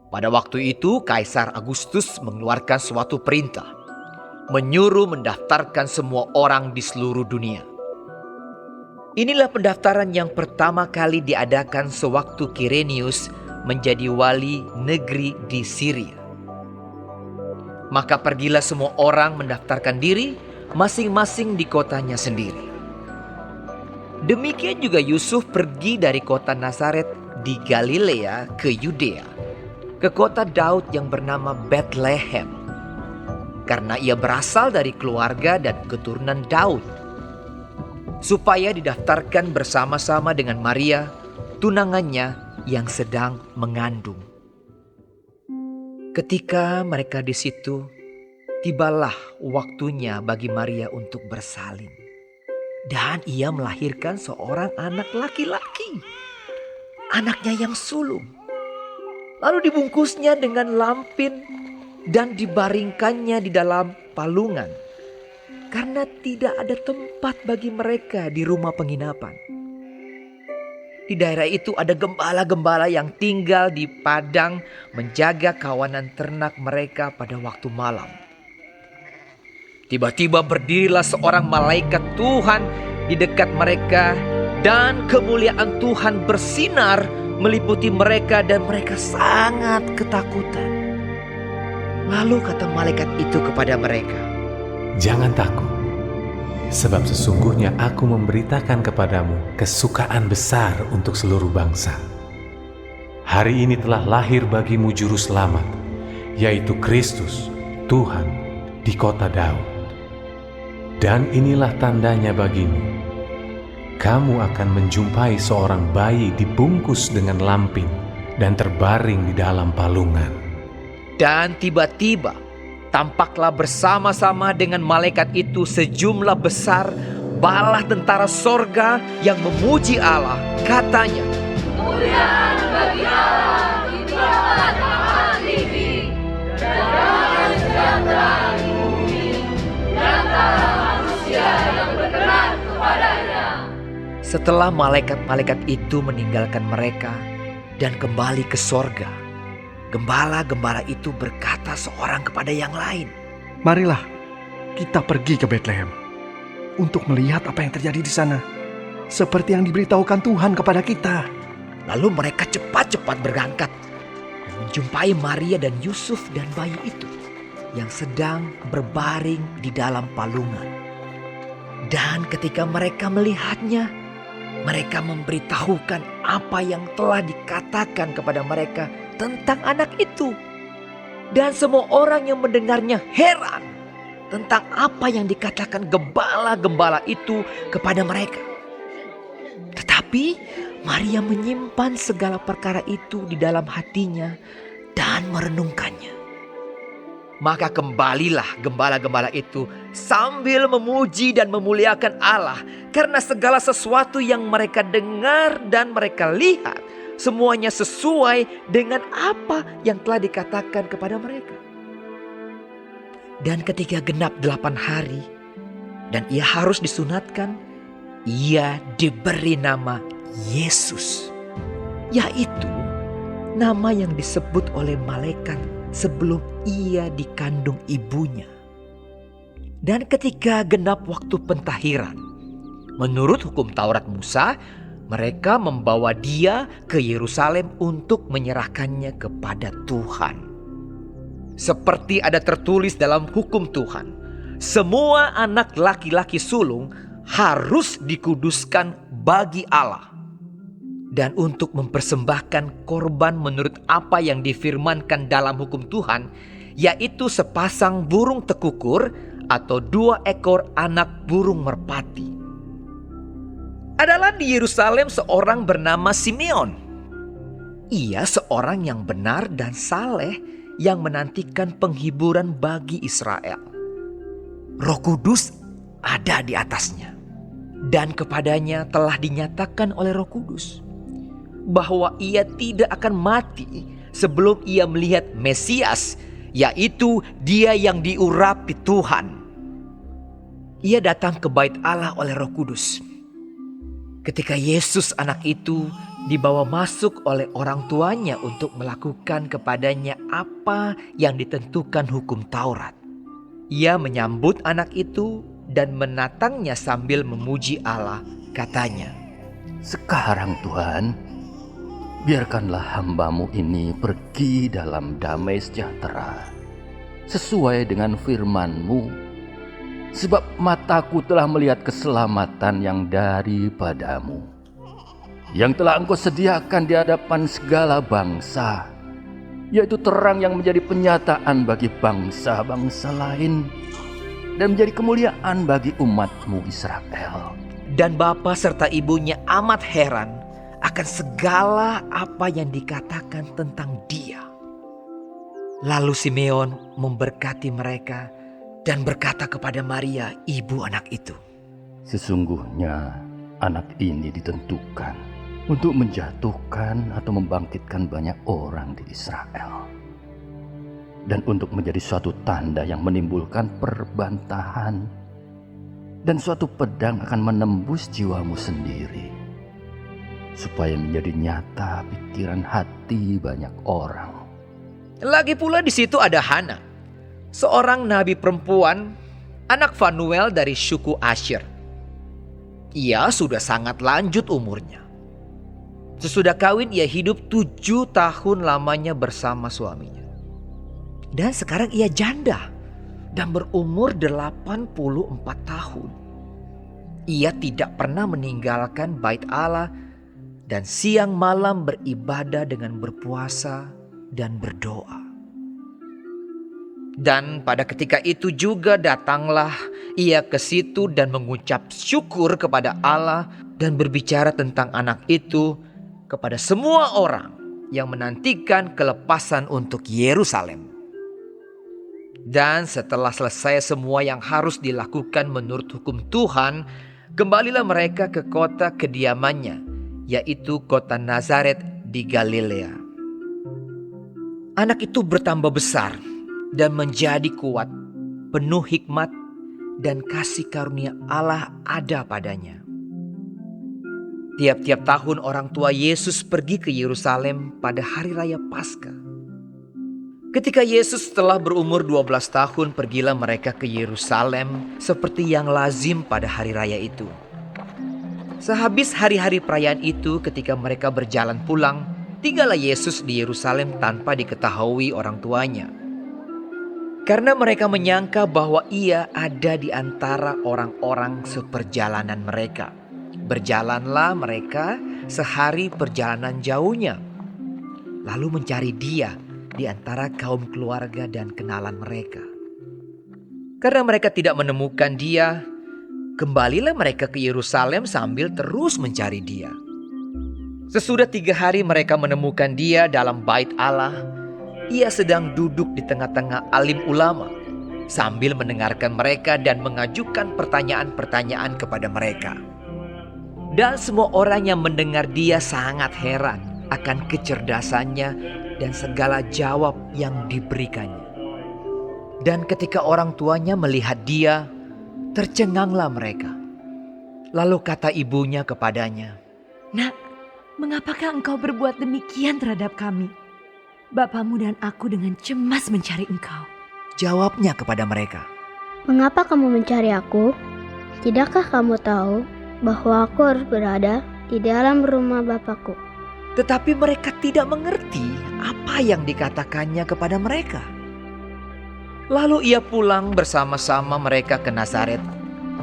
Pada waktu itu Kaisar Agustus mengeluarkan suatu perintah, menyuruh mendaftarkan semua orang di seluruh dunia. Inilah pendaftaran yang pertama kali diadakan sewaktu Kirenius menjadi wali negeri di Syria. Maka pergilah semua orang mendaftarkan diri masing-masing di kotanya sendiri. Demikian juga Yusuf pergi dari kota Nazaret di Galilea ke Yudea, ke kota Daud yang bernama Bethlehem, karena ia berasal dari keluarga dan keturunan Daud, supaya didaftarkan bersama-sama dengan Maria, tunangannya yang sedang mengandung. Ketika mereka di situ, tibalah waktunya bagi Maria untuk bersalin. Dan ia melahirkan seorang anak laki-laki, anaknya yang sulung. Lalu dibungkusnya dengan lampin dan dibaringkannya di dalam palungan, karena tidak ada tempat bagi mereka di rumah penginapan. Di daerah itu ada gembala-gembala yang tinggal di padang menjaga kawanan ternak mereka pada waktu malam. Tiba-tiba berdirilah seorang malaikat Tuhan di dekat mereka, dan kemuliaan Tuhan bersinar meliputi mereka dan mereka sangat ketakutan. Lalu kata malaikat itu kepada mereka, "Jangan takut, sebab sesungguhnya aku memberitakan kepadamu kesukaan besar untuk seluruh bangsa. Hari ini telah lahir bagimu juru selamat, yaitu Kristus, Tuhan, di kota Daud. Dan inilah tandanya bagimu. Kamu akan menjumpai seorang bayi dibungkus dengan lampin dan terbaring di dalam palungan." Dan tiba-tiba tampaklah bersama-sama dengan malaikat itu sejumlah besar bala tentara sorga yang memuji Allah. Katanya, "Kemuliaan bagi Allah di tempat tinggi, dan damai sejahtera di bumi di antara manusia yang berkenan kepadanya." Setelah malaikat-malaikat itu meninggalkan mereka dan kembali ke sorga, gembala-gembala itu berkata seorang kepada yang lain, "Marilah kita pergi ke Bethlehem untuk melihat apa yang terjadi di sana, seperti yang diberitahukan Tuhan kepada kita." Lalu mereka cepat-cepat berangkat dan menjumpai Maria dan Yusuf dan bayi itu yang sedang berbaring di dalam palungan. Dan ketika mereka melihatnya, mereka memberitahukan apa yang telah dikatakan kepada mereka tentang anak itu. Dan semua orang yang mendengarnya heran tentang apa yang dikatakan gembala-gembala itu kepada mereka. Tetapi Maria menyimpan segala perkara itu di dalam hatinya dan merenungkannya. Maka kembalilah gembala-gembala itu sambil memuji dan memuliakan Allah, karena segala sesuatu yang mereka dengar dan mereka lihat semuanya sesuai dengan apa yang telah dikatakan kepada mereka. Dan ketika genap 8 hari dan ia harus disunatkan, ia diberi nama Yesus, yaitu nama yang disebut oleh malaikat sebelum ia dikandung ibunya. Dan ketika genap waktu pentahiran, menurut hukum Taurat Musa, mereka membawa dia ke Yerusalem untuk menyerahkannya kepada Tuhan. Seperti ada tertulis dalam hukum Tuhan, semua anak laki-laki sulung harus dikuduskan bagi Allah. Dan untuk mempersembahkan korban menurut apa yang difirmankan dalam hukum Tuhan, yaitu sepasang burung tekukur atau 2 ekor anak burung merpati. Adalah di Yerusalem seorang bernama Simeon. Ia seorang yang benar dan saleh yang menantikan penghiburan bagi Israel. Roh Kudus ada di atasnya, dan kepadanya telah dinyatakan oleh Roh Kudus bahwa ia tidak akan mati sebelum ia melihat Mesias, yaitu Dia yang diurapi Tuhan. Ia datang ke bait Allah oleh Roh Kudus. Ketika Yesus anak itu dibawa masuk oleh orang tuanya untuk melakukan kepadanya apa yang ditentukan hukum Taurat. Ia menyambut anak itu dan menatangnya sambil memuji Allah. Katanya, "Sekarang Tuhan, biarkanlah hamba-Mu ini pergi dalam damai sejahtera, sesuai dengan firman-Mu. Sebab mataku telah melihat keselamatan yang daripada-Mu, yang telah Engkau sediakan di hadapan segala bangsa, yaitu terang yang menjadi penyataan bagi bangsa-bangsa lain, dan menjadi kemuliaan bagi umat-Mu Israel." dan bapa serta ibunya amat heran akan segala apa yang dikatakan tentang dia. Lalu Simeon memberkati mereka dan berkata kepada Maria, ibu anak itu, "Sesungguhnya anak ini ditentukan untuk menjatuhkan atau membangkitkan banyak orang di Israel, dan untuk menjadi suatu tanda yang menimbulkan perbantahan, dan suatu pedang akan menembus jiwamu sendiri, supaya menjadi nyata pikiran hati banyak orang." Lagi pula di situ ada Hana, seorang nabi perempuan, anak Fanuel dari suku Asher. Ia sudah sangat lanjut umurnya. Sesudah kawin ia hidup 7 tahun lamanya bersama suaminya. Dan sekarang ia janda dan berumur 84 tahun. Ia tidak pernah meninggalkan bait Allah dan siang malam beribadah dengan berpuasa dan berdoa. Dan pada ketika itu juga datanglah ia ke situ dan mengucap syukur kepada Allah dan berbicara tentang anak itu kepada semua orang yang menantikan kelepasan untuk Yerusalem. Dan setelah selesai semua yang harus dilakukan menurut hukum Tuhan, kembalilah mereka ke kota kediamannya, yaitu kota Nazaret di Galilea. Anak itu bertambah besar dan menjadi kuat, penuh hikmat dan kasih karunia Allah ada padanya. Tiap-tiap tahun orang tua Yesus pergi ke Yerusalem pada hari raya Paskah. Ketika Yesus telah berumur 12 tahun, pergilah mereka ke Yerusalem seperti yang lazim pada hari raya itu. Sehabis hari-hari perayaan itu, ketika mereka berjalan pulang, tinggallah Yesus di Yerusalem tanpa diketahui orang tuanya. Karena mereka menyangka bahwa ia ada di antara orang-orang seperjalanan mereka. Berjalanlah mereka sehari perjalanan jauhnya, lalu mencari dia di antara kaum keluarga dan kenalan mereka. Karena mereka tidak menemukan dia, kembalilah mereka ke Yerusalem sambil terus mencari dia. Sesudah 3 hari mereka menemukan dia dalam bait Allah. Ia sedang duduk di tengah-tengah alim ulama sambil mendengarkan mereka dan mengajukan pertanyaan-pertanyaan kepada mereka. Dan semua orang yang mendengar dia sangat heran akan kecerdasannya dan segala jawab yang diberikannya. Dan ketika orang tuanya melihat dia, tercenganglah mereka. Lalu kata ibunya kepadanya, "Nak, mengapakah engkau berbuat demikian terhadap kami? Bapamu dan aku dengan cemas mencari engkau." Jawabnya kepada mereka, "Mengapa kamu mencari aku? Tidakkah kamu tahu bahwa aku harus berada di dalam rumah Bapakku?" tetapi mereka tidak mengerti apa yang dikatakannya kepada mereka. Lalu ia pulang bersama-sama mereka ke Nazaret,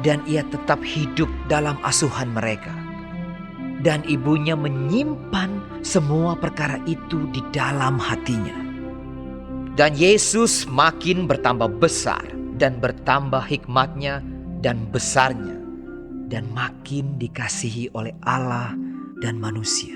dan ia tetap hidup dalam asuhan mereka. Dan ibunya menyimpan semua perkara itu di dalam hatinya. Dan Yesus makin bertambah besar dan bertambah hikmatnya dan besarnya, dan makin dikasihi oleh Allah dan manusia.